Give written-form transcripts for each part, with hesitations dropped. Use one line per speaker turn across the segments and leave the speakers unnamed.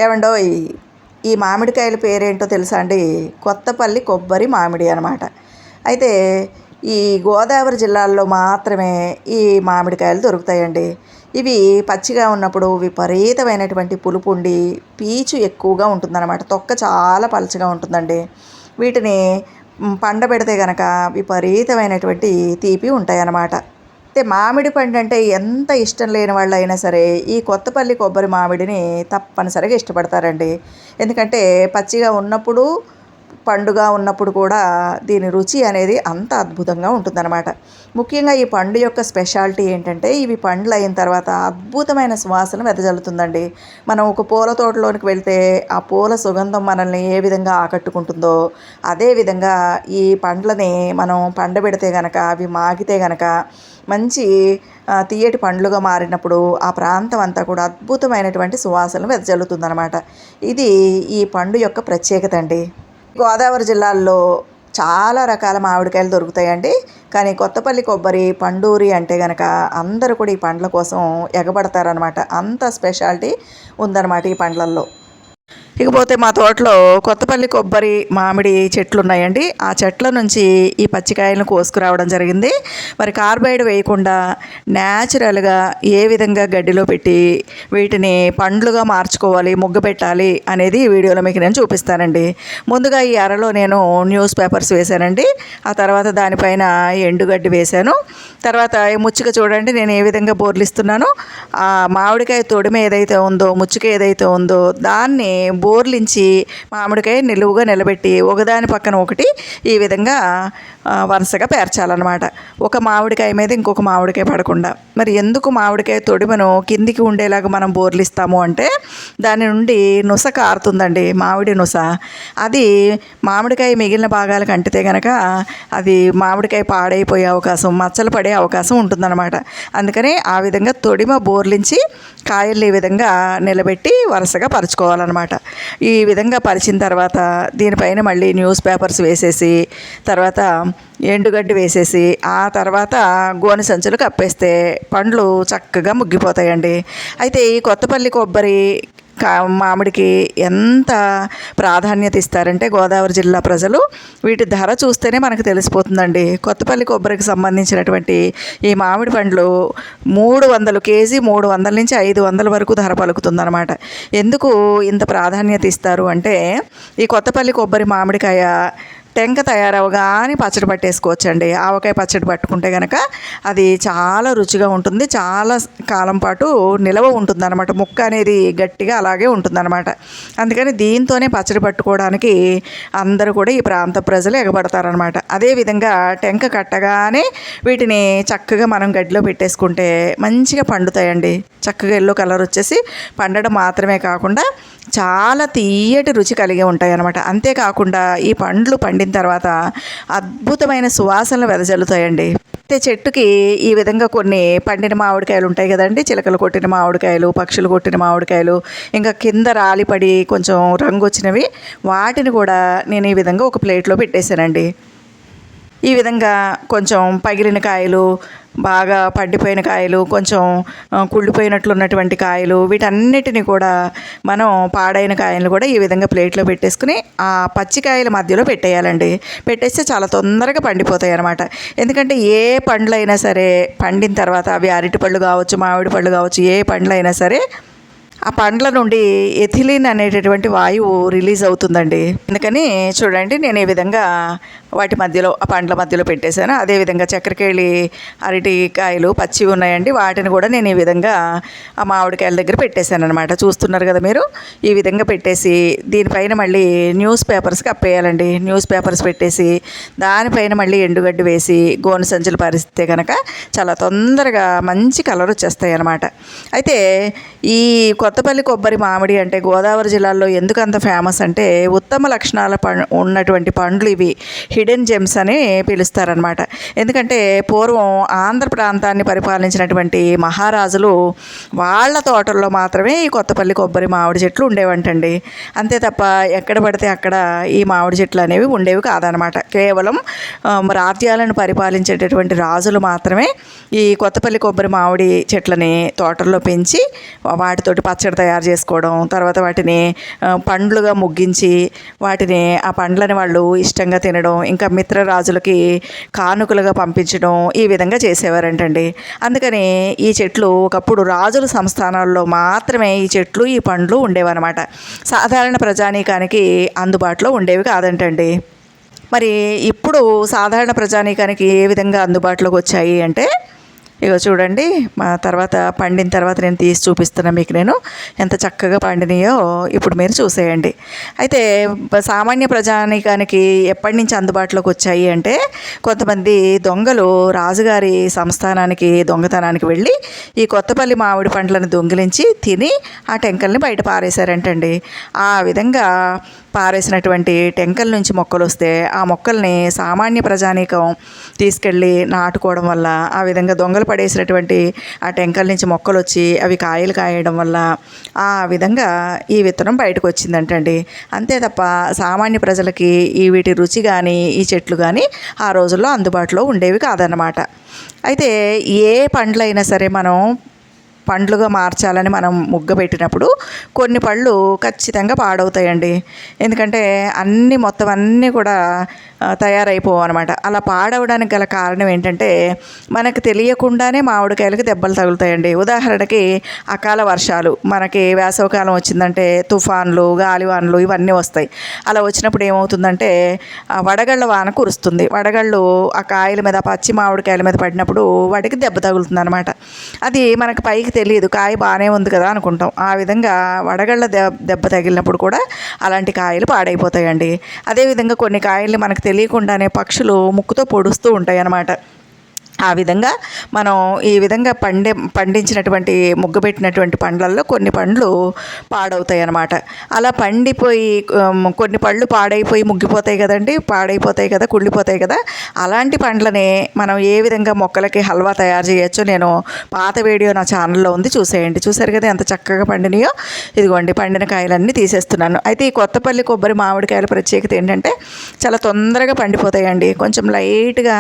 ఏమండోయ్, ఈ మామిడికాయల పేరేంటో తెలుసా అండి? కొత్తపల్లి కొబ్బరి మామిడి అనమాట. అయితే ఈ గోదావరి జిల్లాల్లో మాత్రమే ఈ మామిడికాయలు దొరుకుతాయండి. ఇవి పచ్చిగా ఉన్నప్పుడు విపరీతమైనటువంటి పులుపు ఉండి పీచు ఎక్కువగా ఉంటుందన్నమాట. తొక్క చాలా పలచగా ఉంటుందండి. వీటిని పండబెడితే గనక విపరీతమైనటువంటి తీపి ఉంటాయన్నమాట. అయితే మామిడి పండు అంటే ఎంత ఇష్టం లేని వాళ్ళు అయినా సరే ఈ కొత్తపల్లి కొబ్బరి మామిడిని తప్పనిసరిగా ఇష్టపడతారండి. ఎందుకంటే పచ్చిగా ఉన్నప్పుడు, పండుగా ఉన్నప్పుడు కూడా దీని రుచి అనేది అంత అద్భుతంగా ఉంటుందన్నమాట. ముఖ్యంగా ఈ పండు యొక్క స్పెషాలిటీ ఏంటంటే ఇవి పండ్లు అయిన తర్వాత అద్భుతమైన సువాసన వెదజల్లుతుందండి. మనం ఒక పూల తోటలోనికి వెళ్తే ఆ పూల సుగంధం మనల్ని ఏ విధంగా ఆకట్టుకుంటుందో అదేవిధంగా ఈ పండ్లని మనం పండబెడితే గనక అవి మాగితే గనక మంచి తియ్యటి పండ్లుగా మారినప్పుడు ఆ ప్రాంతం అంతా కూడా అద్భుతమైనటువంటి సువాసనలు వెదజల్లుతుందన్నమాట. ఇది ఈ పండు యొక్క ప్రత్యేకత అండి. గోదావరి జిల్లాల్లో చాలా రకాల మామిడికాయలు దొరుకుతాయండి. కానీ కొత్తపల్లి కొబ్బరి పండూరి అంటే కనుక అందరూ కూడా ఈ పండ్ల కోసం ఎగబడతారనమాట. అంత స్పెషాలిటీ ఉందన్నమాట ఈ పండ్లల్లో. ఇకపోతే మా తోటలో కొత్తపల్లి కొబ్బరి మామిడి చెట్లు ఉన్నాయండి. ఆ చెట్ల నుంచి ఈ పచ్చికాయలను కోసుకురావడం జరిగింది. మరి కార్బైడ్ వేయకుండా న్యాచురల్గా ఏ విధంగా గడ్డిలో పెట్టి వీటిని పండ్లుగా మార్చుకోవాలి, ముగ్గ పెట్టాలి అనేది ఈ వీడియోలో మీకు నేను చూపిస్తానండి. ముందుగా ఈ అరలో నేను న్యూస్ పేపర్స్ వేశానండి. ఆ తర్వాత దానిపైన ఎండుగడ్డి వేశాను. తర్వాత ముచ్చుక చూడండి నేను ఏ విధంగా బోర్లిస్తున్నానో. ఆ మామిడికాయ తొడిమ ఏదైతే ఉందో, ముచ్చుక ఏదైతే ఉందో దాన్ని బోర్లించి మామిడికాయ నిలువుగా నిలబెట్టి ఒకదాని పక్కన ఒకటి ఈ విధంగా వరుసగా పేర్చాలన్నమాట. ఒక మామిడికాయ మీద ఇంకొక మామిడికాయ పడకుండా. మరి ఎందుకు మామిడికాయ తొడిమను కిందికి ఉండేలాగా మనం బోర్లిస్తాము అంటే దాని నుండి నుస కారుతుందండి, మామిడి నుస. అది మామిడికాయ మిగిలిన భాగాలకు అంటితే కనుక అది మామిడికాయ పాడైపోయే అవకాశం, మచ్చలు పడే అవకాశం ఉంటుందన్నమాట. అందుకని ఆ విధంగా తొడిమ బోర్లించి కాయలు ఈ విధంగా నిలబెట్టి వరుసగా పరుచుకోవాలన్నమాట. ఈ విధంగా పరిచిన తర్వాత దీనిపైన మళ్ళీ న్యూస్ పేపర్స్ వేసేసి తర్వాత ఎండుగడ్డి వేసేసి ఆ తర్వాత గోనె సంచులు కప్పేస్తే పండ్లు చక్కగా ముగ్గిపోతాయండి. అయితే ఈ కొత్తపల్లి కొబ్బరి మామిడికి ఎంత ప్రాధాన్యత ఇస్తారంటే గోదావరి జిల్లా ప్రజలు వీటి ధర చూస్తేనే మనకు తెలిసిపోతుందండి. కొత్తపల్లి కొబ్బరికి సంబంధించినటువంటి ఈ మామిడి పండ్లు 300 కేజీ 300 నుంచి 500 వరకు ధర పలుకుతుందన్నమాట. ఎందుకు ఇంత ప్రాధాన్యత ఇస్తారు అంటే ఈ కొత్తపల్లి కొబ్బరి మామిడికాయ టెంక తయారవగానే పచ్చడి పట్టేసుకోవచ్చండి. ఆవకాయ పచ్చడి పట్టుకుంటే కనుక అది చాలా రుచిగా ఉంటుంది, చాలా కాలం పాటు నిలవ ఉంటుందన్నమాట. ముక్క అనేది గట్టిగా అలాగే ఉంటుందన్నమాట. అందుకని దీంతోనే పచ్చడి పట్టుకోవడానికి అందరూ కూడా ఈ ప్రాంత ప్రజలు ఎగబడతారనమాట. అదేవిధంగా టెంక కట్టగానే వీటిని చక్కగా మనం గడ్డిలో పెట్టేసుకుంటే మంచిగా పండుతాయండి. చక్కగా ఎల్లో కలర్ వచ్చేసి పండడం మాత్రమే కాకుండా చాలా తీయటి రుచి కలిగి ఉంటాయి అన్నమాట. అంతేకాకుండా ఈ పండ్లు పండిన తర్వాత అద్భుతమైన సువాసనలు వెదజల్లుతాయండి. అయితే చెట్టుకి ఈ విధంగా కొన్ని పండిన మామిడికాయలు ఉంటాయి కదండి, చిలకలు కొట్టిన మామిడికాయలు, పక్షులు కొట్టిన మామిడికాయలు, ఇంకా కింద రాలిపడి కొంచెం రంగు వచ్చినవి, వాటిని కూడా నేను ఈ విధంగా ఒక ప్లేట్లో పెట్టేశానండి. ఈ విధంగా కొంచెం పగిలిన కాయలు, బాగా పండిపోయిన కాయలు, కొంచెం కుళ్ళిపోయినట్లున్నటువంటి కాయలు, వీటన్నిటిని కూడా మనం పాడైన కాయలు కూడా ఈ విధంగా ప్లేట్లో పెట్టేసుకుని ఆ పచ్చికాయల మధ్యలో పెట్టేయాలండి. పెట్టేస్తే చాలా తొందరగా పండిపోతాయి అన్నమాట. ఎందుకంటే ఏ పండ్లైనా సరే పండిన తర్వాత అవి అరటి పళ్ళు కావచ్చు, మామిడి పళ్ళు కావచ్చు, ఏ పండ్లైనా సరే ఆ పండ్ల నుండి ఎథిలిన్ అనేటటువంటి వాయువు రిలీజ్ అవుతుందండి. అందుకని చూడండి నేను ఈ విధంగా వాటి మధ్యలో ఆ పండ్ల మధ్యలో పెట్టేశాను. అదేవిధంగా చక్కెరకేళి అరటికాయలు పచ్చివి ఉన్నాయండి, వాటిని కూడా నేను ఈ విధంగా ఆ మామిడికాయల దగ్గర పెట్టేశాను అనమాట. చూస్తున్నారు కదా మీరు. ఈ విధంగా పెట్టేసి దీనిపైన మళ్ళీ న్యూస్ పేపర్స్ కప్పేయాలండి. న్యూస్ పేపర్స్ పెట్టేసి దానిపైన మళ్ళీ ఎండుగడ్డి వేసి గోనె సంచులు పరిస్తే కనుక చాలా తొందరగా మంచి కలర్ వచ్చేస్తాయి అన్నమాట. అయితే ఈ కొత్తపల్లి కొబ్బరి మామిడి అంటే గోదావరి జిల్లాలో ఎందుకు అంత ఫేమస్ అంటే ఉత్తమ లక్షణాల ఉన్నటువంటి పండ్లు ఇవి. హిడెన్ జెమ్స్ అని పిలుస్తారనమాట. ఎందుకంటే పూర్వం ఆంధ్ర ప్రాంతాన్ని పరిపాలించినటువంటి మహారాజులు వాళ్ళ తోటల్లో మాత్రమే ఈ కొత్తపల్లి కొబ్బరి మామిడి చెట్లు ఉండేవంటండి. అంతే తప్ప ఎక్కడ పడితే అక్కడ ఈ మామిడి చెట్లు అనేవి ఉండేవి కాదనమాట. కేవలం రాజ్యాలను పరిపాలించేటటువంటి రాజులు మాత్రమే ఈ కొత్తపల్లి కొబ్బరి మామిడి చెట్లని తోటల్లో పెంచి వాటితోటి పచ్చడి పచ్చడి తయారు చేసుకోవడం, తర్వాత వాటిని పండ్లుగా ముగ్గించి వాటిని ఆ పండ్లని వాళ్ళు ఇష్టంగా తినడం, ఇంకా మిత్రరాజులకి కానుకలుగా పంపించడం, ఈ విధంగా చేసేవారంటండి. అందుకని ఈ చెట్లు ఒకప్పుడు రాజుల సంస్థానాల్లో మాత్రమే ఈ చెట్లు ఈ పండ్లు ఉండేవన్నమాట. సాధారణ ప్రజానీకానికి అందుబాటులో ఉండేవి కాదంటండి. మరి ఇప్పుడు సాధారణ ప్రజానీకానికి ఏ విధంగా అందుబాటులోకి వచ్చాయి అంటే, ఇగో చూడండి, మా తర్వాత పండిన తర్వాత నేను తీసి చూపిస్తున్నాను మీకు. నేను ఎంత చక్కగా పండినాయో ఇప్పుడు మీరు చూసేయండి. అయితే సామాన్య ప్రజానీకానికి ఎప్పటి నుంచి అందుబాటులోకి వచ్చాయి అంటే, కొంతమంది దొంగలు రాజుగారి సంస్థానానికి దొంగతనానికి వెళ్ళి ఈ కొత్తపల్లి మామిడి పండ్లను దొంగిలించి తిని ఆ టెంకల్ని బయట పారేశారంటండి. ఆ విధంగా పారేసినటువంటి టెంకల నుంచి మొక్కలు వస్తే ఆ మొక్కల్ని సామాన్య ప్రజానీకం తీసుకెళ్ళి నాటుకోవడం వల్ల, ఆ విధంగా దొంగలు పడేసినటువంటి ఆ టెంకల నుంచి మొక్కలు వచ్చి అవి కాయలు కాయడం వల్ల ఆ విధంగా ఈ విత్తనం బయటకు వచ్చిందంటండి. అంతే తప్ప సామాన్య ప్రజలకి ఈ వీటి రుచి కానీ ఈ చెట్లు కానీ ఆ రోజుల్లో అందుబాటులో ఉండేవి కాదన్నమాట. అయితే ఏ పండ్లైనా సరే మనం పండ్లుగా మార్చాలని మనం పెట్టినప్పుడు కొన్ని పళ్ళు ఖచ్చితంగా పాడవుతాయండి. ఎందుకంటే మొత్తం అన్నీ కూడా తయారైపోవు అనమాట. అలా పాడవడానికి గల కారణం ఏంటంటే, మనకు తెలియకుండానే మామిడికాయలకి దెబ్బలు తగులుతాయండి. ఉదాహరణకి అకాల వర్షాలు, మనకి వేసవకాలం వచ్చిందంటే తుఫాన్లు, గాలివానలు ఇవన్నీ వస్తాయి. అలా వచ్చినప్పుడు ఏమవుతుందంటే వడగళ్ళ వాన కురుస్తుంది. వడగళ్ళు ఆ కాయల మీద, పచ్చి మామిడికాయల మీద పడినప్పుడు వాటికి దెబ్బ తగులుతుంది అనమాట. అది మనకు పైకి తెలియదు, కాయ బాగానే ఉంది కదా అనుకుంటాం. ఆ విధంగా వడగళ్ళ దెబ్బ తగిలినప్పుడు కూడా అలాంటి కాయలు పాడైపోతాయండి. అదేవిధంగా కొన్ని కాయల్ని మనకు తెలియకుండానే పక్షులు ముక్కుతో పొడుస్తూ ఉంటాయి అన్నమాట. ఆ విధంగా మనం ఈ విధంగా పండించినటువంటి ముగ్గబెట్టినటువంటి పండ్లల్లో కొన్ని పండ్లు పాడవుతాయి అన్నమాట. అలా పండిపోయి కొన్ని పళ్ళు పాడైపోయి ముగ్గిపోతాయి కదండి, పాడైపోతాయి కదా, కుళ్ళిపోతాయి కదా. అలాంటి పండ్లని మనం ఏ విధంగా మొక్కలకి హల్వా తయారు చేయొచ్చో నేను పాత వీడియో నా ఛానల్లో ఉంది, చూసేయండి. చూసారు కదా ఎంత చక్కగా పండినాయో. ఇదిగోండి పండిన కాయలన్నీ తీసేస్తున్నాను. అయితే ఈ కొత్తపల్లి కొబ్బరి మామిడికాయల ప్రత్యేకత ఏంటంటే చాలా తొందరగా పండిపోతాయండి. కొంచెం లైట్గా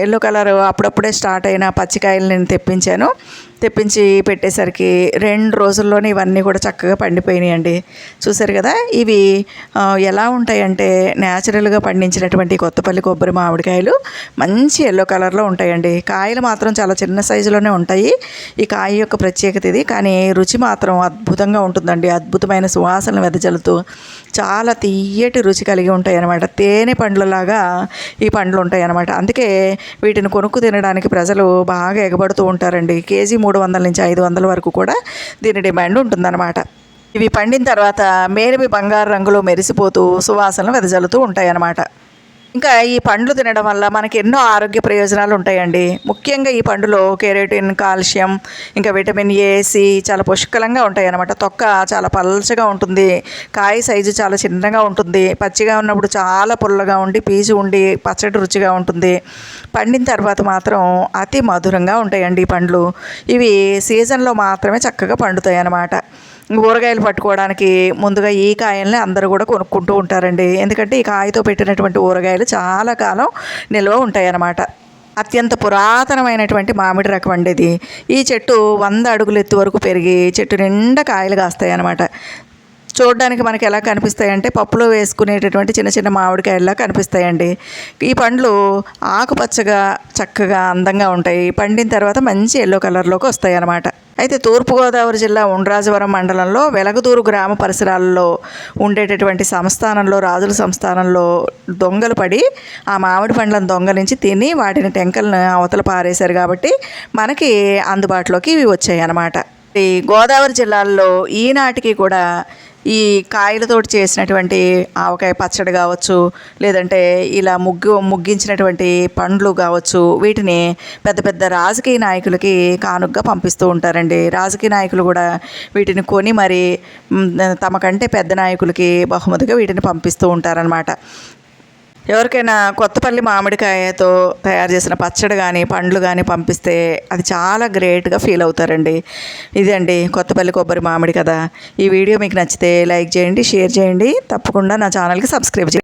ఎల్లో కలర్ అప్పుడప్పుడే స్టార్ట్ అయిన పచ్చికాయలు నేను తెప్పించి పెట్టేసరికి 2 రోజుల్లోనే ఇవన్నీ కూడా చక్కగా పండిపోయినాయండి. చూసారు కదా. ఇవి ఎలా ఉంటాయంటే న్యాచురల్గా పండించినటువంటి కొత్తపల్లి కొబ్బరి మామిడికాయలు మంచి ఎల్లో కలర్లో ఉంటాయండి. కాయలు మాత్రం చాలా చిన్న సైజులోనే ఉంటాయి. ఈ కాయ యొక్క ప్రత్యేకత ఇది. కానీ రుచి మాత్రం అద్భుతంగా ఉంటుందండి. అద్భుతమైన సువాసనలు వెదజల్లుతూ చాలా తీయటి రుచి కలిగి ఉంటాయి అన్నమాట. తేనె పండ్లలాగా ఈ పండ్లు ఉంటాయి అన్నమాట. అందుకే వీటిని కొనుక్కు తినడానికి ప్రజలు బాగా ఎగబడుతూ ఉంటారండి. కేజీ 300 నుంచి 500 వరకు కూడా దీని డిమాండ్ ఉంటుందన్నమాట. ఇవి పండిన తర్వాత మేలిమి బంగారు రంగులో మెరిసిపోతూ సువాసనలు వెదజల్లుతూ ఉంటాయి అన్నమాట. ఇంకా ఈ పండ్లు తినడం వల్ల మనకి ఎన్నో ఆరోగ్య ప్రయోజనాలు ఉంటాయండి. ముఖ్యంగా ఈ పండులో కెరోటిన్, కాల్షియం, ఇంకా విటమిన్ ఏ, సి చాలా పుష్కలంగా ఉంటాయి అన్నమాట. తొక్క చాలా పల్చగా ఉంటుంది, కాయ సైజు చాలా చిన్నగా ఉంటుంది. పచ్చిగా ఉన్నప్పుడు చాలా పుల్లగా ఉండి పీచు ఉండి పచ్చడి రుచిగా ఉంటుంది. పండిన తర్వాత మాత్రం అతి మధురంగా ఉంటాయండి ఈ పండ్లు. ఇవి సీజన్లో మాత్రమే చక్కగా పండుతాయి అన్నమాట. ఊరగాయలు పట్టుకోవడానికి ముందుగా ఈ కాయల్ని అందరూ కూడా కొనుక్కుంటూ ఉంటారండి. ఎందుకంటే ఈ కాయతో పెట్టినటువంటి ఊరగాయలు చాలా కాలం నిల్వ ఉంటాయి అన్నమాట. అత్యంత పురాతనమైనటువంటి మామిడి రకం అండి ఇది. ఈ చెట్టు 100 అడుగుల ఎత్తు వరకు పెరిగి చెట్టు నిండా కాయలు కాస్తాయి అన్నమాట. చూడడానికి మనకి ఎలా కనిపిస్తాయంటే పప్పులో వేసుకునేటటువంటి చిన్న చిన్న మామిడికాయల్లా కనిపిస్తాయండి. ఈ పండ్లు ఆకుపచ్చగా చక్కగా అందంగా ఉంటాయి. పండిన తర్వాత మంచి ఎల్లో కలర్లోకి వస్తాయి అన్నమాట. అయితే తూర్పుగోదావరి జిల్లా ఉండ్రాజవరం మండలంలో వెలగదూరు గ్రామ పరిసరాల్లో ఉండేటటువంటి సంస్థానంలో, రాజుల సంస్థానంలో దొంగలు పడి ఆ మామిడి పండ్లను దొంగలించి తిని వాటిని టెంకలను అవతల పారేశారు కాబట్టి మనకి అందుబాటులోకి ఇవి వచ్చాయి అన్నమాట. ఈ గోదావరి జిల్లాల్లో ఈనాటికి కూడా ఈ కాయలతోటి చేసినటువంటి ఆవకాయ పచ్చడి కావచ్చు, లేదంటే ఇలా ముగ్గించినటువంటి పండ్లు కావచ్చు, వీటిని పెద్ద పెద్ద రాజకీయ నాయకులకి కానుకగా పంపిస్తూ ఉంటారండి. రాజకీయ నాయకులు కూడా వీటిని కొని మరి తమకంటే పెద్ద నాయకులకి బహుమతిగా వీటిని పంపిస్తూ ఉంటారనమాట. ఎవరికైనా కొత్తపల్లి మామిడికాయతో తయారు చేసిన పచ్చడి కానీ పండ్లు కానీ పంపిస్తే అది చాలా గ్రేట్గా ఫీల్ అవుతారండి. ఇదండి కొత్తపల్లి కొబ్బరి మామిడి కదా. ఈ వీడియో మీకు నచ్చితే లైక్ చేయండి, షేర్ చేయండి, తప్పకుండా నా ఛానల్కి సబ్స్క్రైబ్ చేయండి.